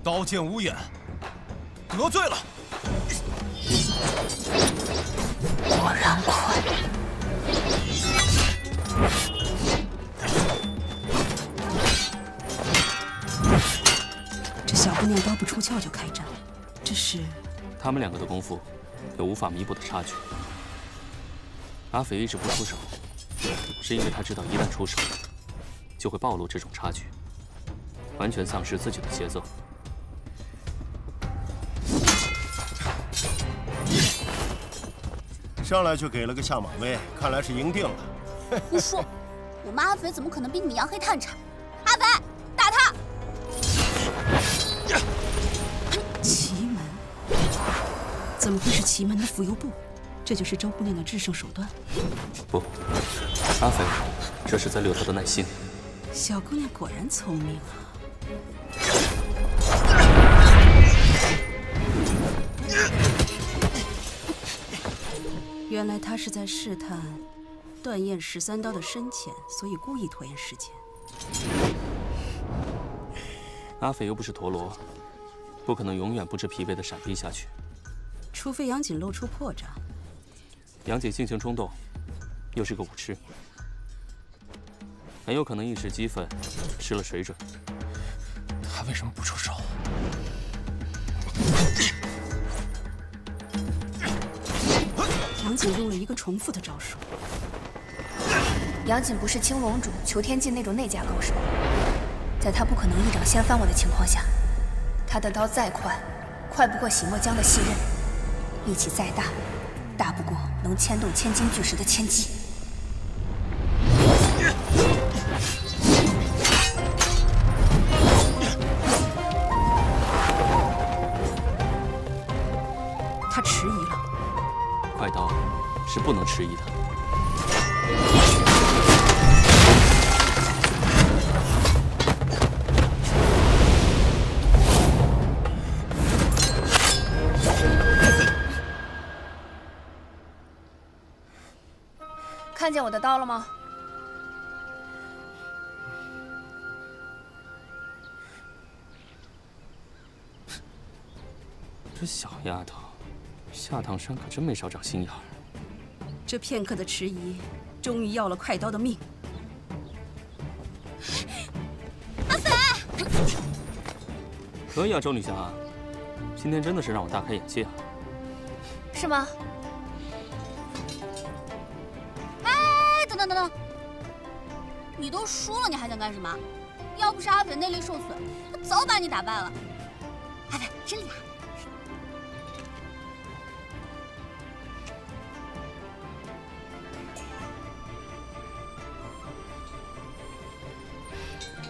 刀剑无眼，得罪了。果然快。这小姑娘刀不出鞘就开战，这是……他们两个的功夫有无法弥补的差距。阿斐一直不出手，是因为他知道一旦出手，就会暴露这种差距，完全丧失自己的节奏。 上来就给了个下马威，看来是赢定了。胡说！我们阿肥怎么可能比你们杨黑探差？阿肥，打他！奇门？怎么会是奇门的扶摇步？这就是周姑娘的制胜手段？不，阿肥，这是在溜她的耐心。小姑娘果然聪明啊！ 原来他是在试探段燕13刀的深浅，所以故意拖延时间。阿斐又不是陀螺，不可能永远不知疲惫的闪避下去。除非杨锦露出破绽。杨锦性情冲动，又是个武痴，很有可能一时激愤失了水准。他为什么不出手？ 杨锦用了一个重复的招数。杨锦不是青龙主、裘天剑那种内家高手，在他不可能一掌掀翻我的情况下，他的刀再快，快不过洗墨江的细刃；力气再大，大不过能牵动千斤巨石的千机。他迟疑了。 快刀是不能迟疑的。看见我的刀了吗？这小丫头。 下趟山可真没少长心眼儿。这片刻的迟疑，终于要了快刀的命。阿肥，可以啊，周女侠，今天真的是让我大开眼界啊。是吗？哎，等等等等，你都输了，你还想干什么？要不是阿肥内力受损，他早把你打败了。阿肥真厉害。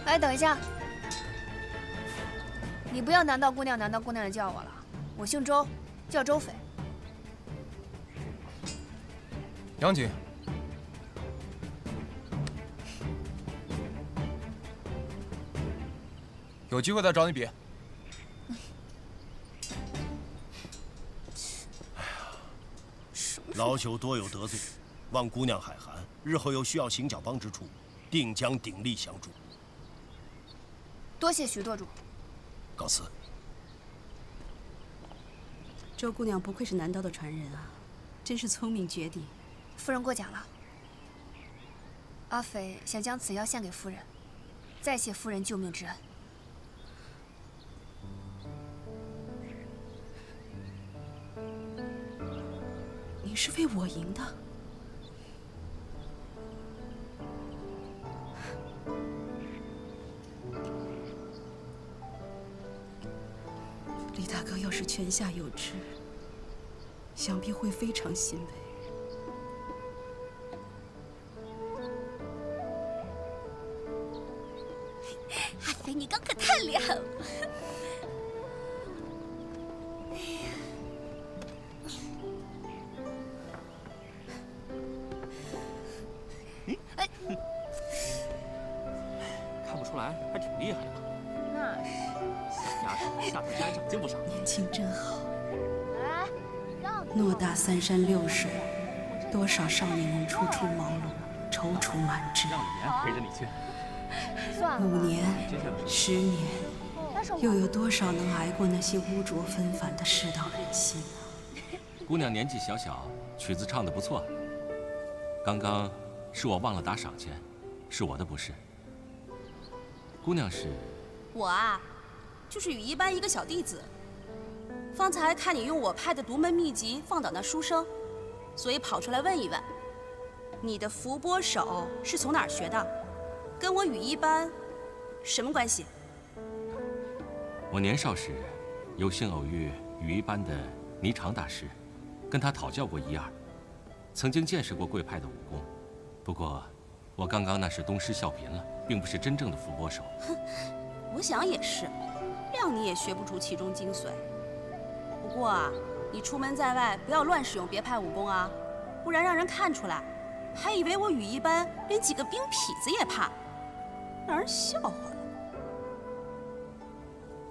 哎，等一下！你不要难道姑娘难道姑娘的叫我了，我姓周，叫周斐。杨锦，有机会再找你比。哎呀，老朽多有得罪，望姑娘海涵，日后有需要行脚帮之处，定将鼎力相助。 多谢徐舵主，告辞。周姑娘不愧是南刀的传人啊，真是聪明绝顶。夫人过奖了。阿斐想将此药献给夫人，再谢夫人救命之恩。你是为我赢的？ 李大哥要是泉下有知，想必会非常欣慰。阿肥，你刚可太厉害了！看不出来，还挺厉害的。那是。 丫头下次山上经不少。年轻真好。哎，让你偌大三山六水，多少少年人初出茅庐，踌躇满志。让李岩陪着你去。算了。 5年、10年、又有多少能挨过那些污浊纷繁的世道人心呢？姑娘年纪小小，曲子唱得不错。刚刚是我忘了打赏钱，是我的不是。姑娘是？我啊，就是羽衣班一个小弟子。方才看你用我派的独门秘籍放倒那书生，所以跑出来问一问，你的伏波手是从哪儿学的？跟我羽衣班什么关系？我年少时有幸偶遇羽衣班的霓裳大师，跟他讨教过一二，曾经见识过贵派的武功。不过，我刚刚那是东施效颦了，并不是真正的伏波手。哼，我想也是，谅你也学不出其中精髓。不过啊，你出门在外不要乱使用别派武功啊，不然让人看出来，还以为我羽衣班连几个兵痞子也怕，让人笑话了。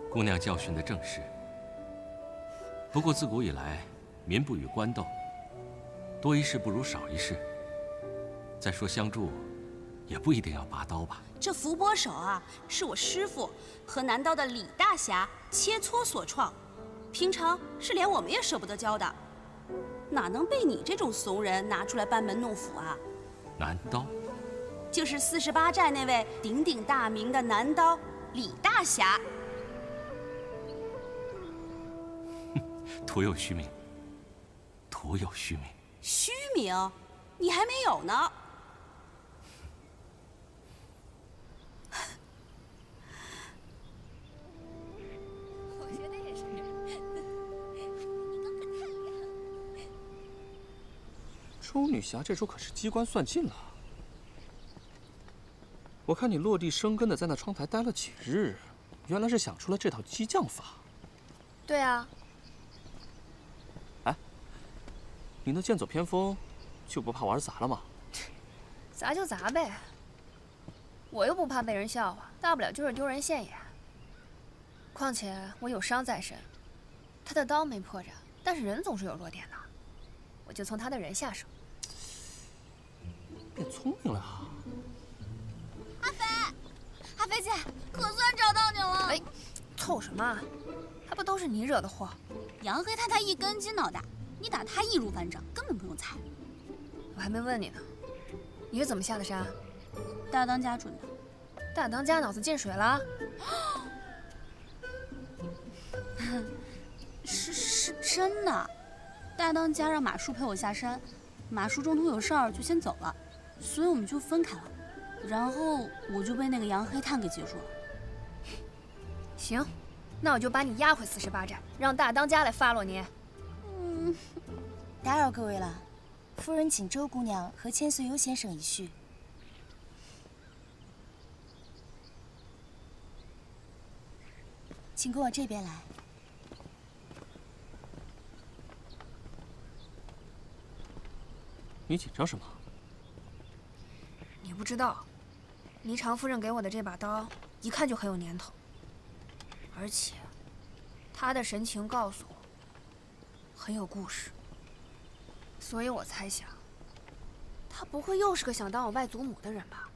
姑娘教训的正是。不过自古以来，民不与官斗，多一事不如少一事。再说相助，也不一定要拔刀吧。这伏波手啊，是我师父和南刀的李大侠切磋所创，平常是连我们也舍不得教的，哪能被你这种怂人拿出来班门弄斧啊？南刀，就是48寨那位鼎鼎大名的南刀李大侠。徒有虚名，徒有虚名。虚名？你还没有呢。我觉得也是。你刚可太厉害了。周女侠这手可是机关算尽了。我看你落地生根的在那窗台待了几日，原来是想出了这套激将法。对啊。你那剑走偏锋，就不怕玩砸了吗？砸就砸呗，我又不怕被人笑话，大不了就是丢人现眼。况且我有伤在身，他的刀没破绽，但是人总是有弱点的，我就从他的人下手。变聪明了啊！阿飞姐，可算找到你了！哎，凑什么啊？还不都是你惹的祸？杨黑太太一根筋脑袋。你打他易如反掌，根本不用猜。我还没问你呢，你是怎么下的山？大当家准的。大当家脑子进水了？是真的。大当家让马叔陪我下山，马叔中途有事儿就先走了，所以我们就分开了。然后我就被那个杨黑炭给截住了。行，那我就把你押回48寨，让大当家来发落你。打扰各位了，夫人请周姑娘和千岁游先生一叙。请跟我这边来。你紧张什么？你不知道，霓裳夫人给我的这把刀，一看就很有年头，而且，她的神情告诉我，很有故事。所以我猜想，他不会又是个想当我外祖母的人吧？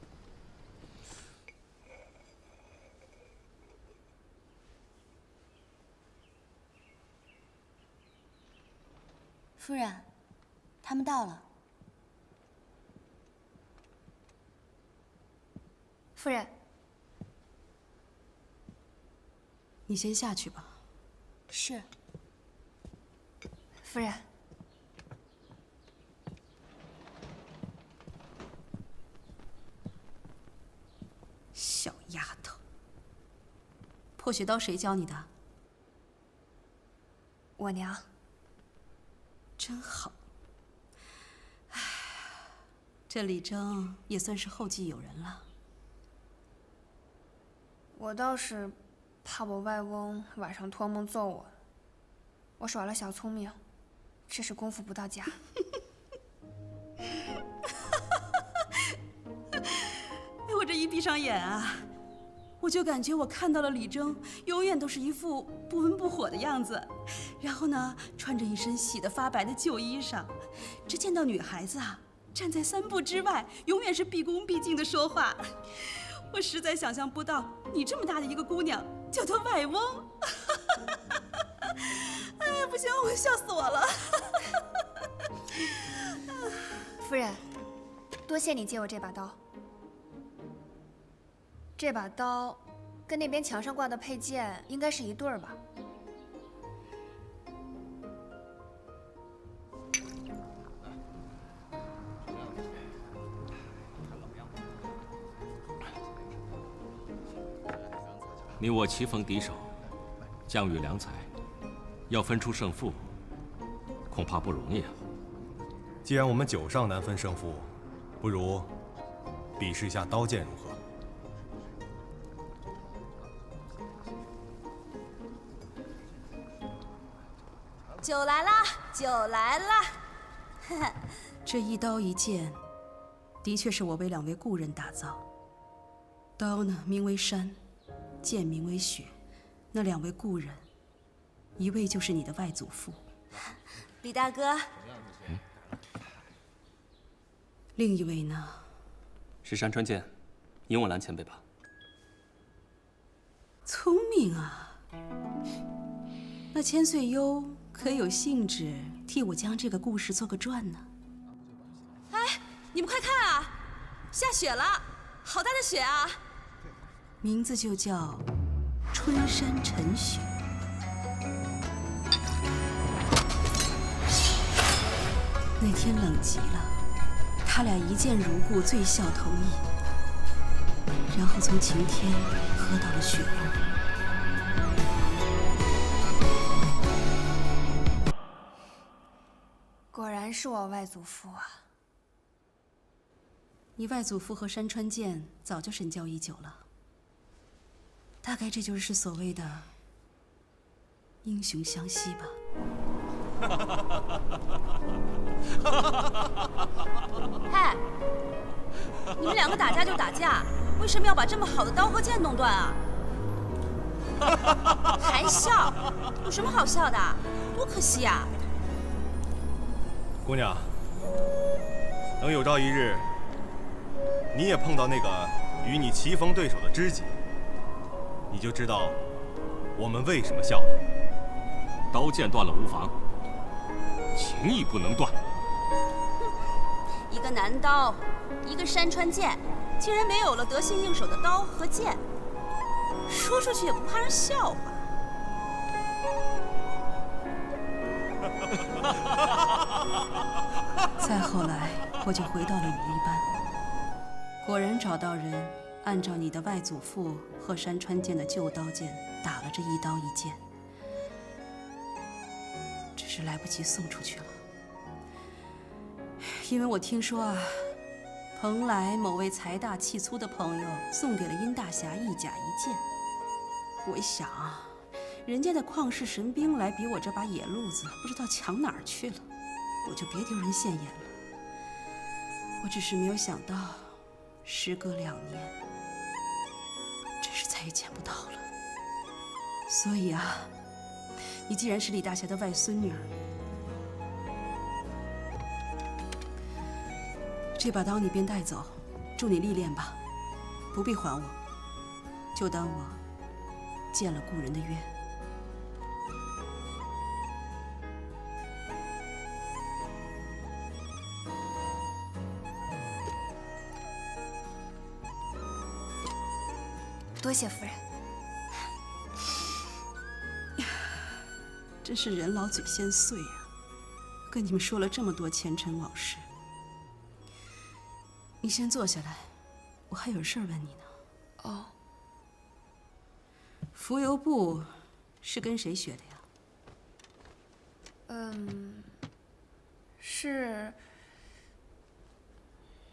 夫人，他们到了。夫人，你先下去吧。是。夫人。小丫头，破血刀谁教你的？我娘。真好。唉，这李征也算是后继有人了。我倒是怕我外翁晚上托梦揍我，我耍了小聪明，这是功夫不到家。我这一闭上眼啊，我就感觉我看到了李征，永远都是一副不温不火的样子，然后呢，穿着一身洗得发白的旧衣裳，这见到女孩子啊，站在3步之外，永远是毕恭毕敬的说话。我实在想象不到你这么大的一个姑娘叫做外翁。哎呀，不行，我笑死我了。夫人，多谢你借我这把刀。这把刀跟那边墙上挂的佩剑应该是一对儿吧？你我棋逢敌手，将遇良才，要分出胜负，恐怕不容易啊。既然我们酒上难分胜负，不如比试一下刀剑如何？酒来啦，酒来啦！这一刀一剑，的确是我为2位故人打造。刀呢，名为山；剑名为雪。那2位故人，一位就是你的外祖父，李大哥。另一位呢，是山川剑，尹我兰前辈吧？聪明啊！那千岁幽可有兴致替我将这个故事做个传呢？哎，你们快看啊，下雪了，好大的雪啊！名字就叫春山晨雪。那天冷极了，他俩一见如故，醉笑投意，然后从晴天喝到了雪落。果然是我外祖父啊！你外祖父和山川剑早就神交已久了，大概这就是所谓的英雄相惜吧。嗨，你们2个打架就打架，为什么要把这么好的刀和剑弄断啊？还笑？有什么好笑的？多可惜啊！姑娘，等有朝一日，你也碰到那个与你棋逢对手的知己，你就知道我们为什么笑了。刀剑断了无妨，情义不能断。一个南刀，一个山川剑，竟然没有了得心应手的刀和剑，说出去也不怕人笑话。再后来，我就回到了羽衣班，果然找到人，按照你的外祖父和山川剑的旧刀剑打了这一刀一剑，只是来不及送出去了。因为我听说啊，蓬莱某位财大气粗的朋友送给了殷大侠一甲一剑。我一想啊，人家的旷世神兵来比我这把野路子，不知道强哪儿去了，我就别丢人现眼了。我只是没有想到，时隔2年，真是再也见不到了。所以啊，你既然是李大侠的外孙女儿，这把刀你便带走，助你历练吧，不必还我，就当我见了故人的约。多谢夫人。真是人老嘴先碎啊！跟你们说了这么多前尘往事，你先坐下来，我还有事儿问你呢。哦，浮游步是跟谁学的呀？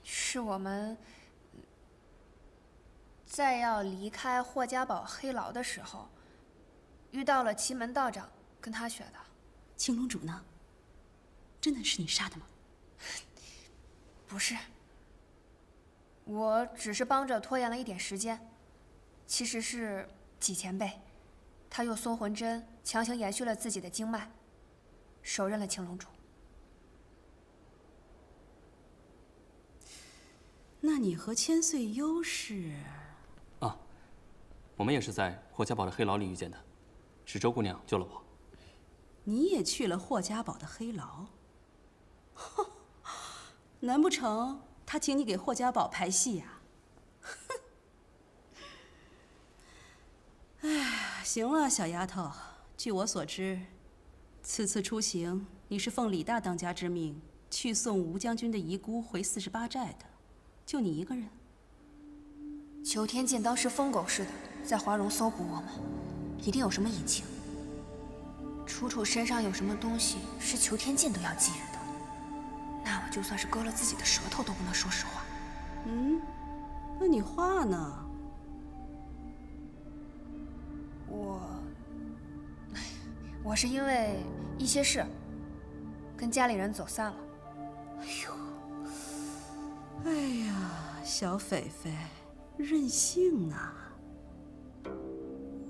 是我们在要离开霍家堡黑牢的时候，遇到了奇门道长，跟他学的。青龙主呢？真的是你杀的吗？不是，我只是帮着拖延了一点时间。其实是纪前辈，他用松魂针强行延续了自己的经脉，手刃了青龙主。那你和千岁幽是？我们也是在霍家堡的黑牢里遇见的，是周姑娘救了我。你也去了霍家堡的黑牢？难不成他请你给霍家堡排戏呀？哎呀，行了，小丫头，据我所知，此次出行你是奉李大当家之命去送吴将军的遗孤回48寨的，就你一个人？裘天剑当时疯狗似的在华容搜捕我们，一定有什么隐情。楚楚身上有什么东西是裘天剑都要觊觎的，那我就算是割了自己的舌头都不能说实话。嗯，那你话呢？我是因为一些事跟家里人走散了。哎呀，小狒狒，任性啊！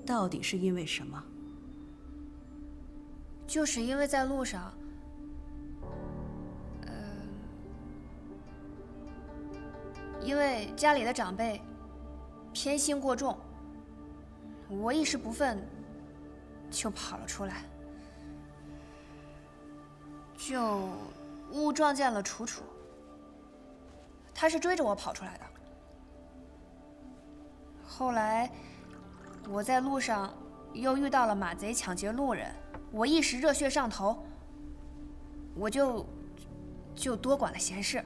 到底是因为什么？就是因为在路上，因为家里的长辈偏心过重，我一时不忿，就跑了出来，就误撞见了楚楚。他是追着我跑出来的。后来我在路上又遇到了马贼抢劫路人，我一时热血上头，我就多管了闲事，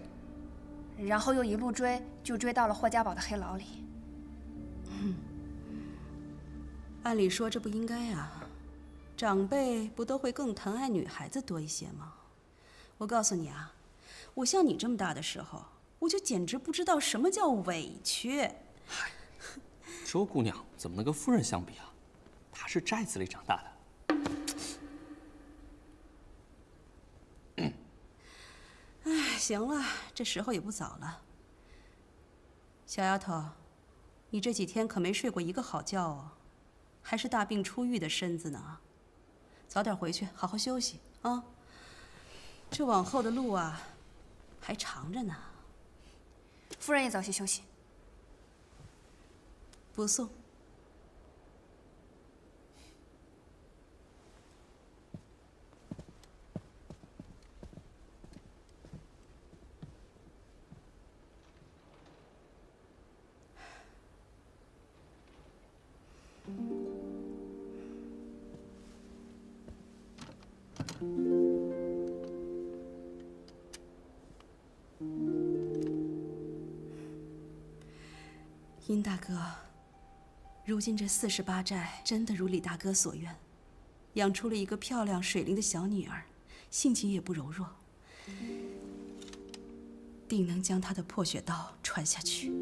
然后又一路追，就追到了霍家堡的黑牢里。按理说这不应该啊，长辈不都会更疼爱女孩子多一些吗？我告诉你啊，我像你这么大的时候，我就简直不知道什么叫委屈。周姑娘怎么能跟夫人相比啊？她是寨子里长大的。哎，行了，这时候也不早了。小丫头，你这几天可没睡过一个好觉哦，还是大病初愈的身子呢。早点回去，好好休息啊。这往后的路啊，还长着呢。夫人也早些休息。不送。殷大哥，如今这48寨真的如李大哥所愿，养出了一个漂亮水灵的小女儿，性情也不柔弱，定能将他的破血刀传下去。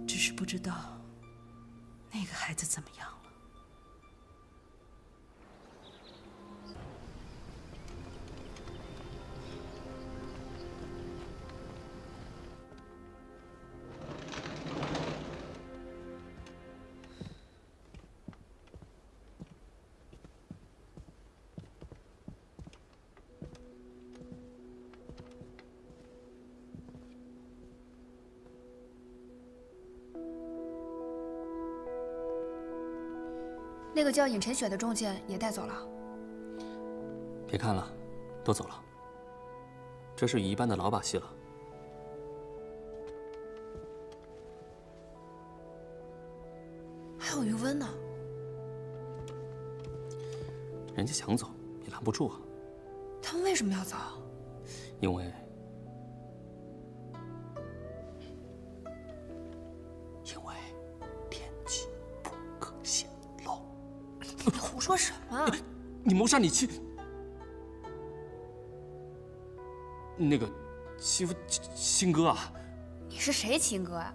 只是不知道那个孩子怎么样了。那个叫尹晨雪的中箭也带走了。别看了，都走了。这是羽一般的老把戏了。还有余温呢。人家想走，你拦不住啊。他们为什么要走？因为天机不可泄露。你胡说什么？你谋杀你亲那个欺负亲哥啊？你是谁亲哥啊？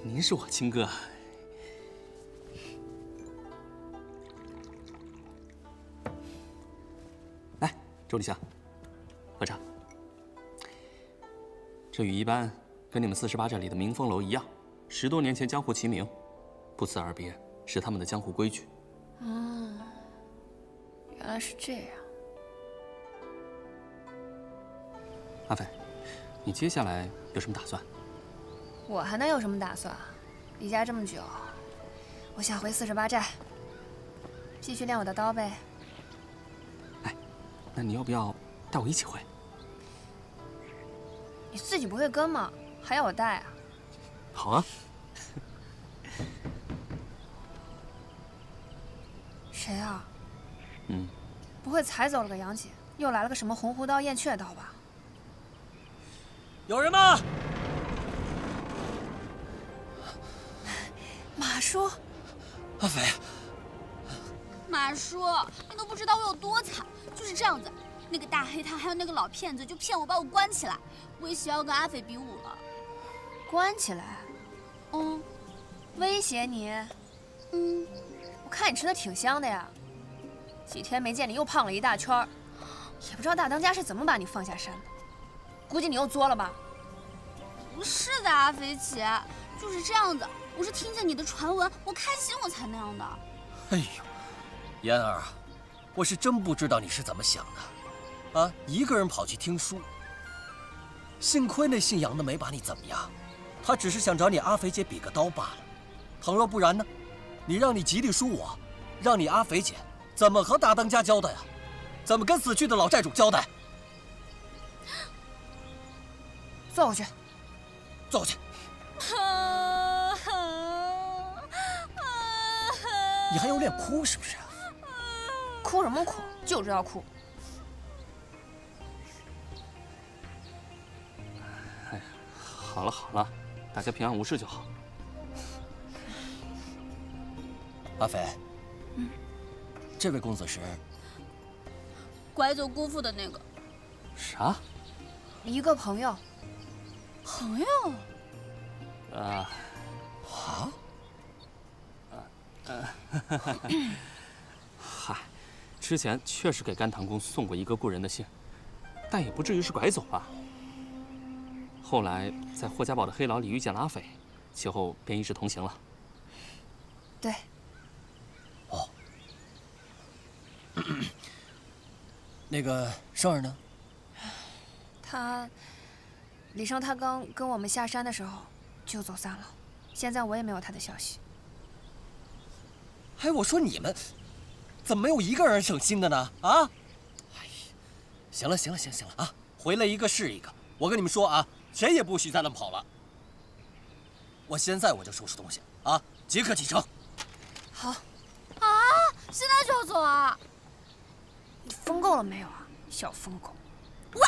您是我亲哥。来，周丽香，喝茶。这羽一般跟你们48寨里的明风楼一样，10多年前江湖齐名，不辞而别是他们的江湖规矩。原来是这样。阿飞，你接下来有什么打算？我还能有什么打算？离家这么久，我想回48寨，继续练我的刀呗。哎，那你要不要带我一起回？你自己不会跟吗？还要我带啊？好啊。谁啊？嗯，不会踩走了个杨戬，又来了个什么红狐刀、燕雀刀吧？有人吗？马叔，阿飞，马叔，你都不知道我有多惨，就是这样子。那个大黑他还有那个老骗子就骗我把我关起来，威胁要跟阿斐比武了。关起来？嗯，威胁你？嗯，我看你吃的挺香的呀，几天没见你又胖了一大圈儿，也不知道大当家是怎么把你放下山的，估计你又作了吧？不是的，阿肥姐，就是这样子。我是听见你的传闻，我开心我才那样的。哎呦，妍儿，我是真不知道你是怎么想的，啊，一个人跑去听书。幸亏那姓杨的没把你怎么样，他只是想找你阿肥姐比个刀罢了。倘若不然呢？你让你吉利叔我，让你阿肥姐怎么和大当家交代呀？怎么跟死去的老债主交代？坐回去，坐回去。你还有脸哭是不是？哭什么哭？就知道哭。哎，好了好了，大家平安无事就好。阿飞，这位公子是拐走姑父的那个。啥？一个朋友。朋友？啊？嗨，之前确实给甘棠宫送过一个故人的信，但也不至于是拐走吧。后来在霍家堡的黑牢里遇见了阿斐，其后便一直同行了。对。哦。那个胜儿呢？李胜他刚跟我们下山的时候就走散了，现在我也没有他的消息。哎，我说你们怎么没有一个人省心的呢？啊！哎，行了啊，回来一个是一个。我跟你们说啊，谁也不许再乱跑了。我现在我就收拾东西啊，即刻启程。好。啊！现在就要走啊？你疯够了没有啊，小疯狗！我。